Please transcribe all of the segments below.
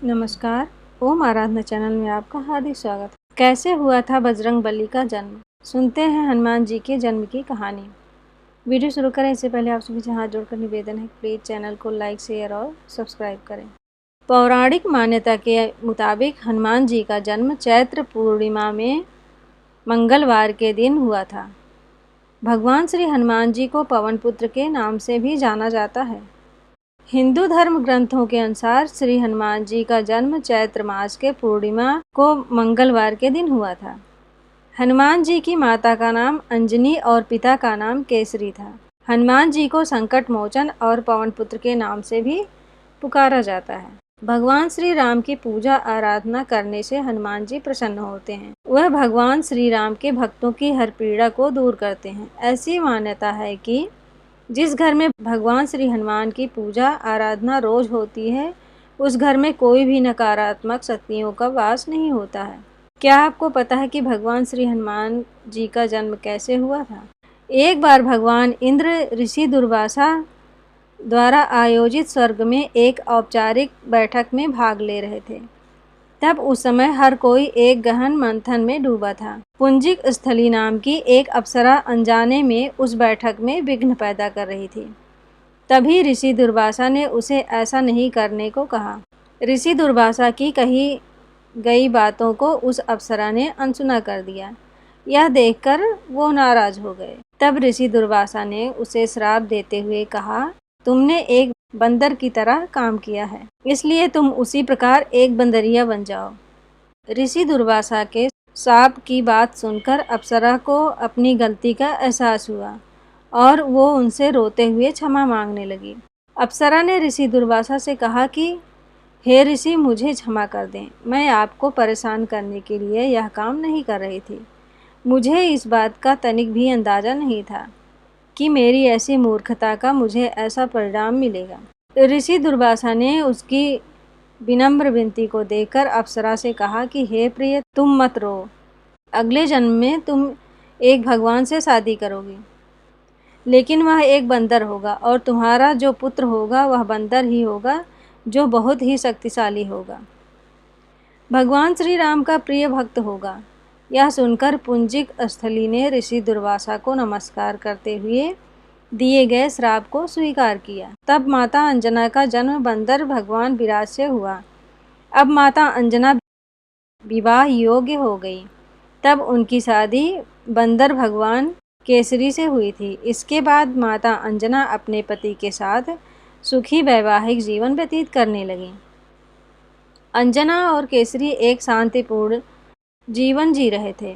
नमस्कार। ओम आराधना चैनल में आपका हार्दिक स्वागत है। कैसे हुआ था बजरंगबली का जन्म? सुनते हैं हनुमान जी के जन्म की कहानी। वीडियो शुरू करें इससे पहले आप सभी से हाथ जोड़कर निवेदन है, प्लीज चैनल को लाइक, शेयर और सब्सक्राइब करें। पौराणिक मान्यता के मुताबिक हनुमान जी का जन्म चैत्र पूर्णिमा में मंगलवार के दिन हुआ था। भगवान श्री हनुमान जी को पवन पुत्र के नाम से भी जाना जाता है। हिंदू धर्म ग्रंथों के अनुसार श्री हनुमान जी का जन्म चैत्र मास के पूर्णिमा को मंगलवार के दिन हुआ था। हनुमान जी की माता का नाम अंजनी और पिता का नाम केसरी था। हनुमान जी को संकट मोचन और पवन पुत्र के नाम से भी पुकारा जाता है। भगवान श्री राम की पूजा आराधना करने से हनुमान जी प्रसन्न होते हैं। वह भगवान श्री राम के भक्तों की हर पीड़ा को दूर करते हैं। ऐसी मान्यता है कि जिस घर में भगवान श्री हनुमान की पूजा आराधना रोज होती है, उस घर में कोई भी नकारात्मक शक्तियों का वास नहीं होता है। क्या आपको पता है कि भगवान श्री हनुमान जी का जन्म कैसे हुआ था? एक बार भगवान इंद्र ऋषि दुर्वासा द्वारा आयोजित स्वर्ग में एक औपचारिक बैठक में भाग ले रहे थे। तब उस समय हर कोई एक गहन मंथन में डूबा था। पुंजिक स्थली नाम की एक अप्सरा अनजाने में उस बैठक में विघ्न पैदा कर रही थी। तभी ऋषि दुर्वासा ने उसे ऐसा नहीं करने को कहा। ऋषि दुर्वासा की कही गई बातों को उस अप्सरा ने अनसुना कर दिया। यह देखकर वो नाराज हो गए। तब ऋषि दुर्वासा ने उसे श्राप देते हुए कहा, तुमने एक बंदर की तरह काम किया है, इसलिए तुम उसी प्रकार एक बंदरिया बन जाओ। ऋषि दुर्वासा के शाप की बात सुनकर अप्सरा को अपनी गलती का एहसास हुआ और वो उनसे रोते हुए क्षमा मांगने लगी। अप्सरा ने ऋषि दुर्वासा से कहा कि हे ऋषि, मुझे क्षमा कर दें। मैं आपको परेशान करने के लिए यह काम नहीं कर रही थी। मुझे इस बात का तनिक भी अंदाजा नहीं था कि मेरी ऐसी मूर्खता का मुझे ऐसा परिणाम मिलेगा। ऋषि दुर्वासा ने उसकी विनम्र विनती को देखकर अप्सरा से कहा कि हे प्रिय, तुम मत रो। अगले जन्म में तुम एक भगवान से शादी करोगी, लेकिन वह एक बंदर होगा और तुम्हारा जो पुत्र होगा वह बंदर ही होगा, जो बहुत ही शक्तिशाली होगा। भगवान श्री राम का प्रिय भक्त होगा। यह सुनकर पुंजिक स्थली ने ऋषि दुर्वासा को नमस्कार करते हुए दिए गए श्राप को स्वीकार किया। तब माता अंजना का जन्म बंदर भगवान विराट से हुआ। अब माता अंजना विवाह योग्य हो गई। तब उनकी शादी बंदर भगवान केसरी से हुई थी। इसके बाद माता अंजना अपने पति के साथ सुखी वैवाहिक जीवन व्यतीत करने लगी। अंजना और केसरी एक शांतिपूर्ण जीवन जी रहे थे।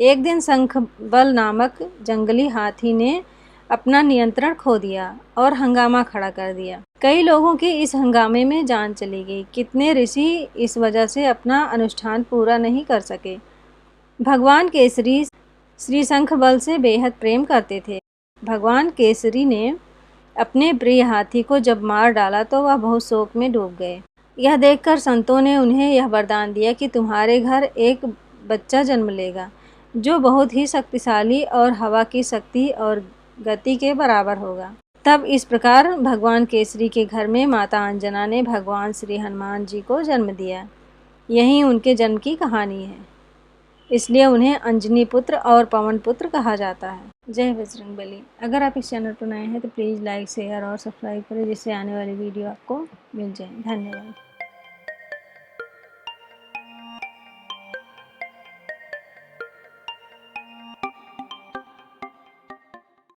एक दिन शंखबल नामक जंगली हाथी ने अपना नियंत्रण खो दिया और हंगामा खड़ा कर दिया। कई लोगों की इस हंगामे में जान चली गई। कितने ऋषि इस वजह से अपना अनुष्ठान पूरा नहीं कर सके। भगवान केसरी श्री शंखबल से बेहद प्रेम करते थे। भगवान केसरी ने अपने प्रिय हाथी को जब मार डाला तो वह बहुत शोक में डूब गए। यह देखकर संतों ने उन्हें यह वरदान दिया कि तुम्हारे घर एक बच्चा जन्म लेगा, जो बहुत ही शक्तिशाली और हवा की शक्ति और गति के बराबर होगा। तब इस प्रकार भगवान केसरी के घर में माता अंजना ने भगवान श्री हनुमान जी को जन्म दिया। यही उनके जन्म की कहानी है, इसलिए उन्हें अंजनी पुत्र और पवन पुत्र कहा जाता है। जय बजरंगबली। अगर आप इस चैनल पर नए हैं तो प्लीज़ लाइक, शेयर और सब्सक्राइब करें, जिससे आने वाली वीडियो आपको मिल जाए। धन्यवाद।